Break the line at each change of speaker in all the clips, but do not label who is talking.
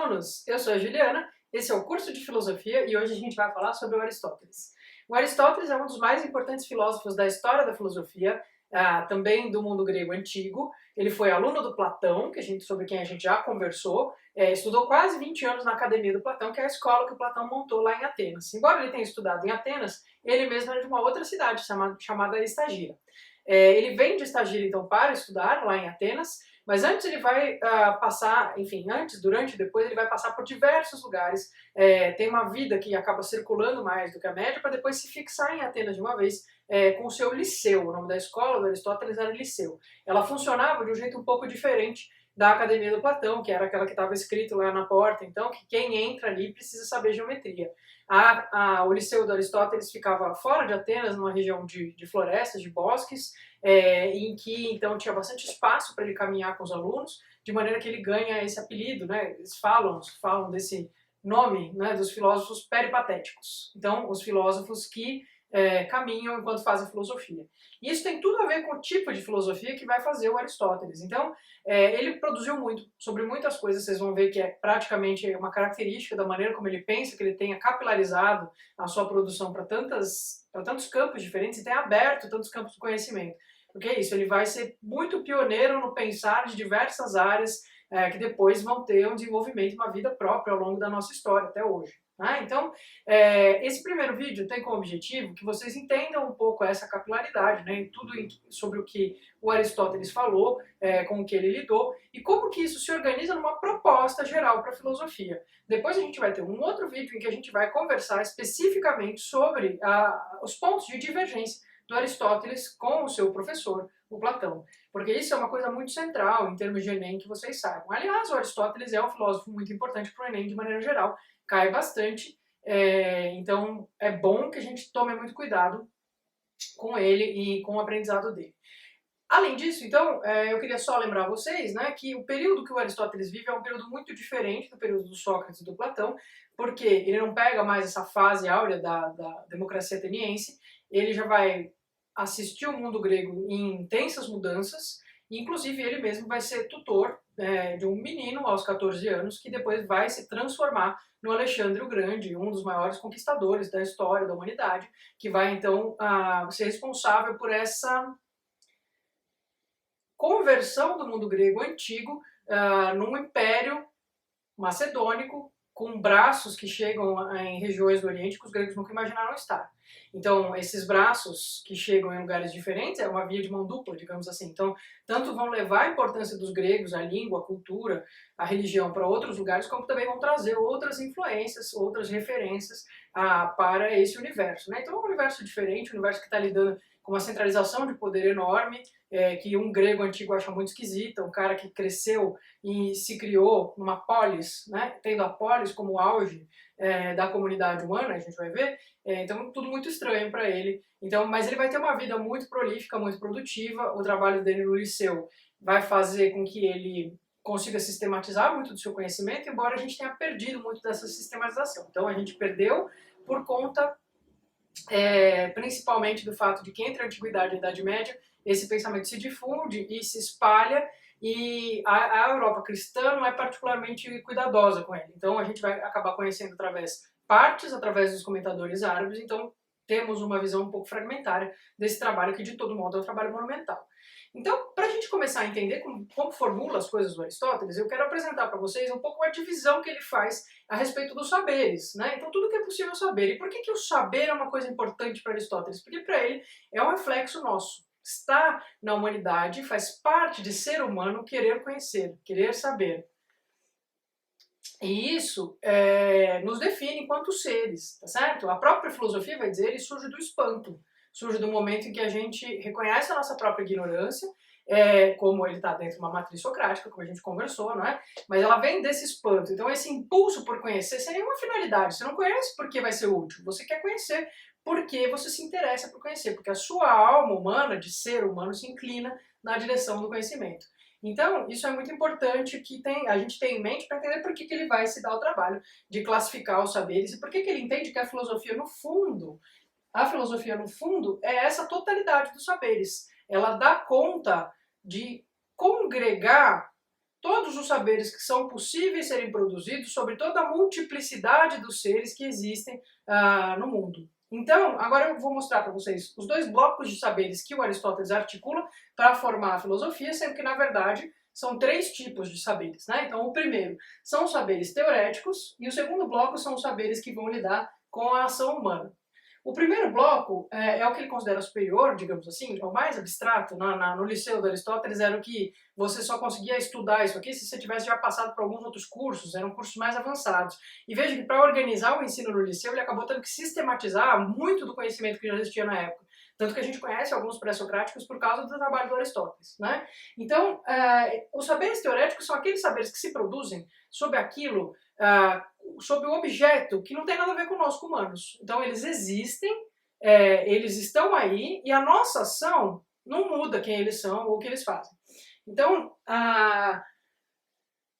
alunos! Eu sou a Juliana, esse é o curso de filosofia e hoje a gente vai falar sobre o Aristóteles. O Aristóteles é um dos mais importantes filósofos da história da filosofia, também do mundo grego antigo. Ele foi aluno do Platão, sobre quem a gente já conversou, estudou quase 20 anos na Academia do Platão, que é a escola que o Platão montou lá em Atenas. Embora ele tenha estudado em Atenas, ele mesmo era de uma outra cidade chamada Estagira. Ele vem de Estagira, então, para estudar lá em Atenas, mas antes ele vai passar, enfim, antes, durante e depois ele vai passar por diversos lugares, tem uma vida que acaba circulando mais do que a média, para depois se fixar em Atenas de uma vez, com o seu Liceu. O nome da escola do Aristóteles era Liceu. Ela funcionava de um jeito um pouco diferente da Academia do Platão, que era aquela que estava escrito lá na porta, então, que quem entra ali precisa saber geometria. O Liceu do Aristóteles ficava fora de Atenas, numa região de florestas, de bosques, em que então tinha bastante espaço para ele caminhar com os alunos, de maneira que ele ganha esse apelido, né? Eles falam desse nome, né, dos filósofos peripatéticos. Então, os filósofos que caminham enquanto fazem filosofia. E isso tem tudo a ver com o tipo de filosofia que vai fazer o Aristóteles. Então, ele produziu muito sobre muitas coisas, vocês vão ver que é praticamente uma característica da maneira como ele pensa, que ele tenha capilarizado a sua produção para tantos campos diferentes e tem aberto tantos campos de conhecimento. Porque é isso, ele vai ser muito pioneiro no pensar de diversas áreas que depois vão ter um desenvolvimento, uma vida própria ao longo da nossa história, até hoje. Então, esse primeiro vídeo tem como objetivo que vocês entendam um pouco essa capilaridade, né, tudo sobre o que o Aristóteles falou, com o que ele lidou, e como que isso se organiza numa proposta geral para a filosofia. Depois a gente vai ter um outro vídeo em que a gente vai conversar especificamente sobre os pontos de divergência do Aristóteles com o seu professor, o Platão. Porque isso é uma coisa muito central em termos de Enem, que vocês saibam. Aliás, o Aristóteles é um filósofo muito importante para o Enem de maneira geral, cai bastante, então é bom que a gente tome muito cuidado com ele e com o aprendizado dele. Além disso, então, eu queria só lembrar vocês, né, que o período que o Aristóteles vive é um período muito diferente do período do Sócrates e do Platão, porque ele não pega mais essa fase áurea da democracia ateniense, ele já vai assistir o mundo grego em intensas mudanças, e inclusive ele mesmo vai ser tutor de um menino aos 14 anos, que depois vai se transformar no Alexandre o Grande, um dos maiores conquistadores da história da humanidade, que vai então ser responsável por essa conversão do mundo grego antigo num império macedônico com braços que chegam em regiões do Oriente que os gregos nunca imaginaram estar. Então, esses braços que chegam em lugares diferentes é uma via de mão dupla, digamos assim. Então, tanto vão levar a importância dos gregos, a língua, a cultura, a religião para outros lugares, como também vão trazer outras influências, outras referências para esse universo. Né? Então, é um universo diferente, um universo que está lidando com uma centralização de poder enorme, que um grego antigo acha muito esquisita, um cara que cresceu e se criou numa polis, né, tendo a polis como auge da comunidade humana, a gente vai ver, então tudo muito estranho para ele. Então, mas ele vai ter uma vida muito prolífica, muito produtiva, o trabalho dele no liceu vai fazer com que ele consiga sistematizar muito do seu conhecimento, embora a gente tenha perdido muito dessa sistematização. Então a gente perdeu por conta principalmente do fato de que entre a Antiguidade e a Idade Média esse pensamento se difunde e se espalha, e a Europa cristã não é particularmente cuidadosa com ele. Então a gente vai acabar conhecendo através dos comentadores árabes, então temos uma visão um pouco fragmentária desse trabalho que de todo modo é um trabalho monumental. Então, para a gente começar a entender como formula as coisas do Aristóteles, eu quero apresentar para vocês um pouco a divisão que ele faz a respeito dos saberes, né? Então, tudo que é possível saber. E por que o saber é uma coisa importante para Aristóteles? Porque para ele é um reflexo nosso. Está na humanidade, faz parte de ser humano querer conhecer, querer saber. E isso nos define enquanto seres, tá certo? A própria filosofia, vai dizer, ele surge do espanto. Surge do momento em que a gente reconhece a nossa própria ignorância, como ele está dentro de uma matriz socrática, como a gente conversou, não é? Mas ela vem desse espanto. Então esse impulso por conhecer, sem nenhuma finalidade. Você não conhece porque vai ser útil. Você quer conhecer porque você se interessa por conhecer. Porque a sua alma humana, de ser humano, se inclina na direção do conhecimento. Então, isso é muito importante que a gente tenha em mente para entender por que ele vai se dar o trabalho de classificar os saberes e por que ele entende que a filosofia, no fundo, é essa totalidade dos saberes. Ela dá conta de congregar todos os saberes que são possíveis serem produzidos sobre toda a multiplicidade dos seres que existem no mundo. Então, agora eu vou mostrar para vocês os dois blocos de saberes que o Aristóteles articula para formar a filosofia, sendo que, na verdade, são três tipos de saberes, né? Então, o primeiro são os saberes teoréticos e o segundo bloco são os saberes que vão lidar com a ação humana. O primeiro bloco é o que ele considera superior, digamos assim, é o mais abstrato. No liceu do Aristóteles era o que você só conseguia estudar isso aqui se você tivesse já passado por alguns outros cursos, eram cursos mais avançados. E veja que para organizar o ensino no liceu ele acabou tendo que sistematizar muito do conhecimento que já existia na época. Tanto que a gente conhece alguns pré-socráticos por causa do trabalho do Aristóteles, né? Então, os saberes teoréticos são aqueles saberes que se produzem sobre aquilo, sobre o objeto que não tem nada a ver com nós, humanos. Então, eles existem, eles estão aí, e a nossa ação não muda quem eles são ou o que eles fazem. Então,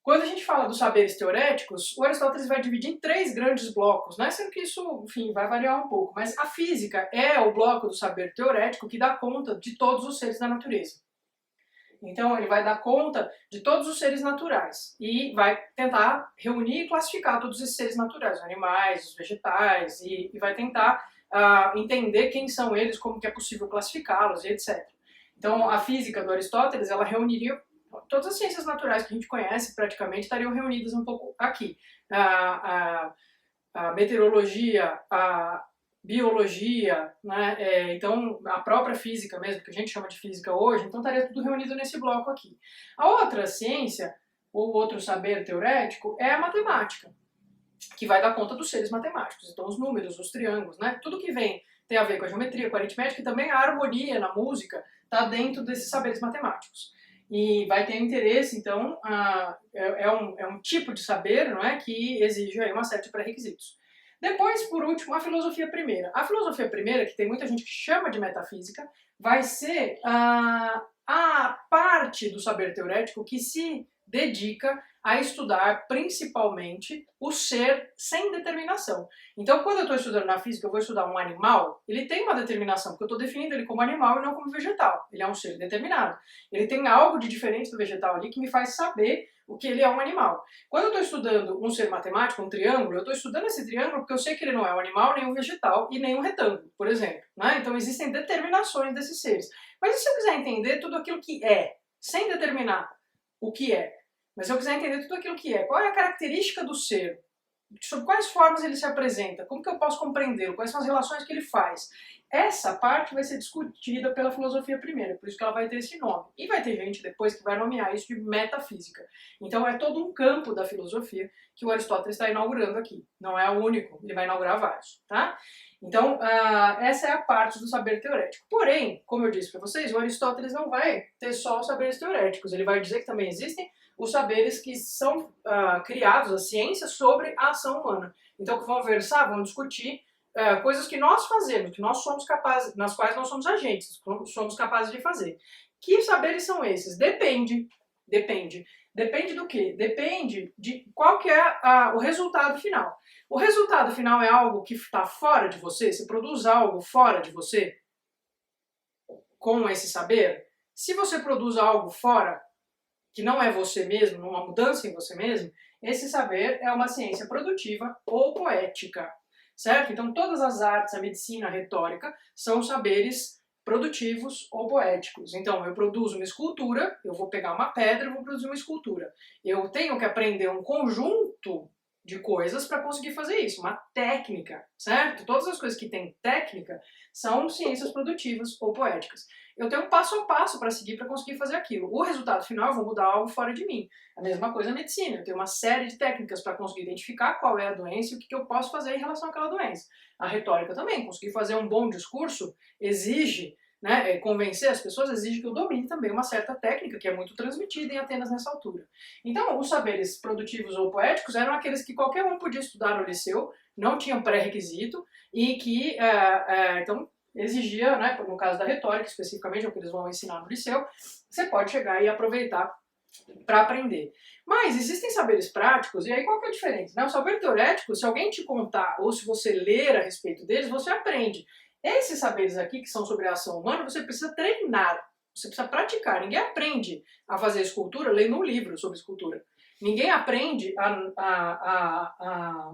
quando a gente fala dos saberes teoréticos, o Aristóteles vai dividir em três grandes blocos, né? Sendo que isso, enfim, vai variar um pouco. Mas a física é o bloco do saber teorético que dá conta de todos os seres da natureza. Então, ele vai dar conta de todos os seres naturais e vai tentar reunir e classificar todos esses seres naturais, os animais, os vegetais, e vai tentar entender quem são eles, como que é possível classificá-los e etc. Então, a física do Aristóteles, ela reuniria todas as ciências naturais que a gente conhece, praticamente, estariam reunidas um pouco aqui. A meteorologia, a biologia, né? Então a própria física mesmo, que a gente chama de física hoje, então estaria tudo reunido nesse bloco aqui. A outra ciência, ou outro saber teorético, é a matemática, que vai dar conta dos seres matemáticos, então os números, os triângulos, né? Tudo que tem a ver com a geometria, com a aritmética, e também a harmonia na música está dentro desses saberes matemáticos. E vai ter interesse, então, é um tipo de saber, não é, que exige aí uma série de pré-requisitos. Depois, por último, a filosofia primeira. A filosofia primeira, que tem muita gente que chama de metafísica, vai ser a parte do saber teorético que se dedica a estudar principalmente o ser sem determinação. Então, quando eu estou estudando na física, eu vou estudar um animal, ele tem uma determinação, porque eu estou definindo ele como animal e não como vegetal. Ele é um ser determinado. Ele tem algo de diferente do vegetal ali que me faz saber o que ele é um animal. Quando eu estou estudando um ser matemático, um triângulo, eu estou estudando esse triângulo porque eu sei que ele não é um animal, nem um vegetal e nem um retângulo, por exemplo, né? Então existem determinações desses seres. Mas e se eu quiser entender tudo aquilo que é, sem determinar o que é? Mas se eu quiser entender tudo aquilo que é, qual é a característica do ser? Sobre quais formas ele se apresenta? Como que eu posso compreendê-lo? Quais são as relações que ele faz? Essa parte vai ser discutida pela filosofia primeira, por isso que ela vai ter esse nome. E vai ter gente depois que vai nomear isso de metafísica. Então é todo um campo da filosofia que o Aristóteles está inaugurando aqui. Não é o único, ele vai inaugurar vários, tá? Então, essa é a parte do saber teorético. Porém, como eu disse para vocês, o Aristóteles não vai ter só os saberes teoréticos. Ele vai dizer que também existem os saberes que são criados, a ciência, sobre a ação humana. Então, que vão versar, vão discutir coisas que nós fazemos, que nós somos capazes, nas quais nós somos agentes, somos capazes de fazer. Que saberes são esses? Depende. Depende do quê? Depende de qual que é o resultado final. O resultado final é algo que está fora de você? Você produz algo fora de você com esse saber? Se você produz algo fora, que não é você mesmo, uma mudança em você mesmo, esse saber é uma ciência produtiva ou poética, certo? Então todas as artes, a medicina, a retórica, são saberes produtivos ou poéticos. Então eu produzo uma escultura, eu vou pegar uma pedra e vou produzir uma escultura. Eu tenho que aprender um conjunto de coisas para conseguir fazer isso, uma técnica, certo? Todas as coisas que têm técnica são ciências produtivas ou poéticas. Eu tenho um passo a passo para seguir para conseguir fazer aquilo. O resultado final eu vou mudar algo fora de mim. A mesma coisa na medicina, eu tenho uma série de técnicas para conseguir identificar qual é a doença e o que eu posso fazer em relação àquela doença. A retórica também, conseguir fazer um bom discurso exige, né, convencer as pessoas exige que eu domine também uma certa técnica que é muito transmitida em Atenas nessa altura. Então, os saberes produtivos ou poéticos eram aqueles que qualquer um podia estudar no liceu, não tinham pré-requisito e que, então, exigia, né, no caso da retórica especificamente, é o que eles vão ensinar no liceu, você pode chegar e aproveitar para aprender. Mas existem saberes práticos, e aí qual que é a diferença? Né? O saber teorético, se alguém te contar ou se você ler a respeito deles, você aprende. Esses saberes aqui, que são sobre a ação humana, você precisa treinar. Você precisa praticar. Ninguém aprende a fazer escultura lendo um livro sobre escultura. Ninguém aprende a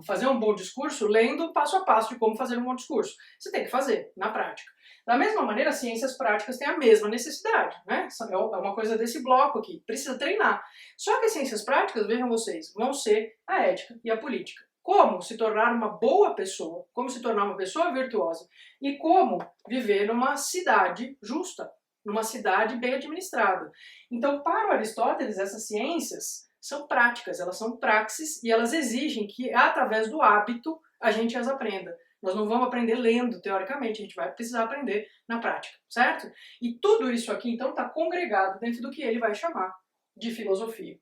fazer um bom discurso lendo passo a passo de como fazer um bom discurso. Você tem que fazer, na prática. Da mesma maneira, ciências práticas têm a mesma necessidade, né? É uma coisa desse bloco aqui, precisa treinar. Só que as ciências práticas, vejam vocês, vão ser a ética e a política. Como se tornar uma boa pessoa, como se tornar uma pessoa virtuosa e como viver numa cidade justa, numa cidade bem administrada. Então, para o Aristóteles, essas ciências são práticas, elas são praxis e elas exigem que, através do hábito, a gente as aprenda. Nós não vamos aprender lendo, teoricamente, a gente vai precisar aprender na prática, certo? E tudo isso aqui, então, está congregado dentro do que ele vai chamar de filosofia.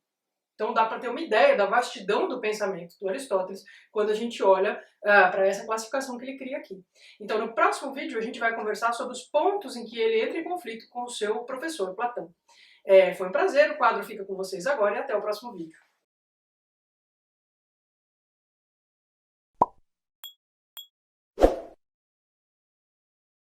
Então dá para ter uma ideia da vastidão do pensamento do Aristóteles quando a gente olha para essa classificação que ele cria aqui. Então no próximo vídeo a gente vai conversar sobre os pontos em que ele entra em conflito com o seu professor Platão. Foi um prazer, o quadro fica com vocês agora e até o próximo vídeo.